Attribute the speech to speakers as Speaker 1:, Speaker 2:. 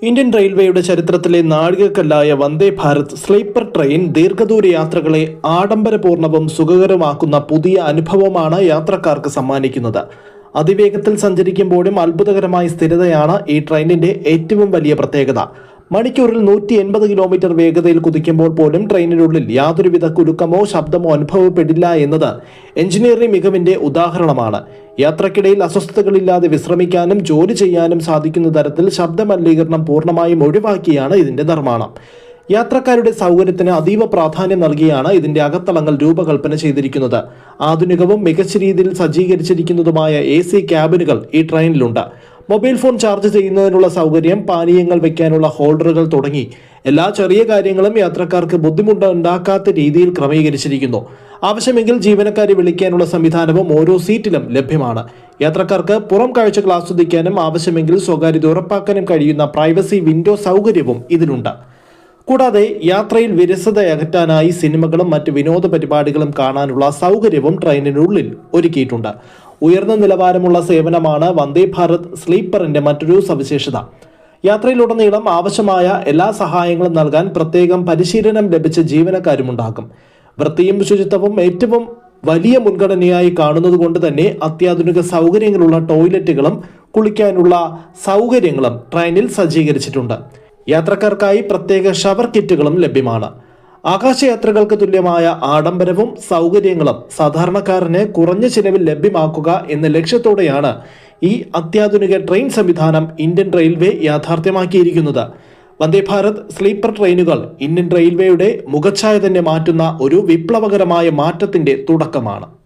Speaker 1: Indian റെയിൽവേയുടെ ചരിത്രത്തിലെ നാഴികക്കല്ലായ Vande Bharat sleeper train ദീർഘദൂര യാത്രകളെ ആഡംബരപൂർണവും സുഖകരമാക്കുന്ന പുതിയ അനുഭവമാണ് യാത്രക്കാർക്ക് സമ്മാനിക്കുന്നത്. അതിവേഗത്തിൽ സഞ്ചരിക്കുമ്പോഴും അത്ഭുതകരമായ സ്ഥിരതയാണ് ഈ ട്രെയിനിന്റെ ഏറ്റവും വലിയ പ്രത്യേകത. മണിക്കൂറിൽ 180 കിലോമീറ്റർ വേഗതയിൽ കുതിക്കുമ്പോൾ പോലും ട്രെയിനിനുള്ളിൽ യാതൊരുവിധ കുലുക്കമോ ശബ്ദമോ അനുഭവപ്പെടില്ല എന്നത് എഞ്ചിനീയറിംഗ് മികവിന്റെ ഉദാഹരണമാണ്. യാത്രക്കിടയിൽ അസ്വസ്ഥതകളില്ലാതെ വിശ്രമിക്കാനും ജോലി ചെയ്യാനും സാധിക്കുന്ന തരത്തിൽ ശബ്ദ മലിനീകരണം പൂർണ്ണമായും ഒഴിവാക്കിയാണ് ഇതിന്റെ നിർമ്മാണം. യാത്രക്കാരുടെ സൗകര്യത്തിന് അതീവ പ്രാധാന്യം നൽകിയാണ് ഇതിന്റെ അകത്തളങ്ങൾ രൂപകൽപ്പന ചെയ്തിരിക്കുന്നത്. ആധുനികവും മികച്ച രീതിയിൽ സജ്ജീകരിച്ചിരിക്കുന്നതുമായ AC ക്യാബിനുകൾ ഈ ട്രെയിനിലുണ്ട്. മൊബൈൽ ഫോൺ ചാർജ് ചെയ്യുന്നതിനുള്ള സൗകര്യം, പാനീയങ്ങൾ വയ്ക്കാനുള്ള ഹോൾഡറുകൾ തുടങ്ങി എല്ലാ ചെറിയ കാര്യങ്ങളും യാത്രക്കാർക്ക് ബുദ്ധിമുട്ടുണ്ടാക്കാത്ത രീതിയിൽ ക്രമീകരിച്ചിരിക്കുന്നു. ആവശ്യമെങ്കിൽ ജീവനക്കാരെ വിളിക്കാനുള്ള സംവിധാനവും ഓരോ സീറ്റിലും ലഭ്യമാണ്. യാത്രക്കാർക്ക് പുറം കാഴ്ചകൾ ആസ്വദിക്കാനും ആവശ്യമെങ്കിൽ സ്വകാര്യത ഉറപ്പാക്കാനും കഴിയുന്ന പ്രൈവസി വിൻഡോ സൗകര്യവും ഇതിനുണ്ട്. കൂടാതെ യാത്രയിൽ വിരസത അകറ്റാനായി സിനിമകളും മറ്റ് വിനോദ പരിപാടികളും കാണാനുള്ള സൗകര്യവും ട്രെയിനിനുള്ളിൽ ഒരുക്കിയിട്ടുണ്ട്. ഉയർന്ന നിലവാരമുള്ള സേവനമാണ് വന്ദേ ഭാരത് സ്ലീപ്പറിന്റെ മറ്റൊരു സവിശേഷത. യാത്രയിലുടനീളം ആവശ്യമായ എല്ലാ സഹായങ്ങളും നൽകാൻ പ്രത്യേകം പരിശീലനം ലഭിച്ച ജീവനക്കാരുമുണ്ടാകും. വൃത്തിയും ശുചിത്വവും ഏറ്റവും വലിയ മുൻഗണനയായി കാണുന്നത് കൊണ്ട് തന്നെ അത്യാധുനിക സൗകര്യങ്ങളുള്ള ടോയ്ലറ്റുകളും കുളിക്കാനുള്ള സൗകര്യങ്ങളും ട്രെയിനിൽ സജ്ജീകരിച്ചിട്ടുണ്ട്. യാത്രക്കാർക്കായി പ്രത്യേക ഷവർ കിറ്റുകളും ലഭ്യമാണ്. ആകാശയാത്രകൾക്ക് തുല്യമായ ആഡംബരവും സൗകര്യങ്ങളും സാധാരണക്കാരന് കുറഞ്ഞ ചിലവിൽ ലഭ്യമാക്കുക എന്ന ലക്ഷ്യത്തോടെയാണ് ഈ അത്യാധുനിക ട്രെയിൻ സംവിധാനം Indian railway യാഥാർത്ഥ്യമാക്കിയിരിക്കുന്നത്. Vande Bharat sleeper ട്രെയിനുകൾ ഇന്ത്യൻ റെയിൽവേയുടെ മുഖച്ഛായ തന്നെ മാറ്റുന്ന ഒരു വിപ്ലവകരമായ മാറ്റത്തിന്റെ തുടക്കമാണ്.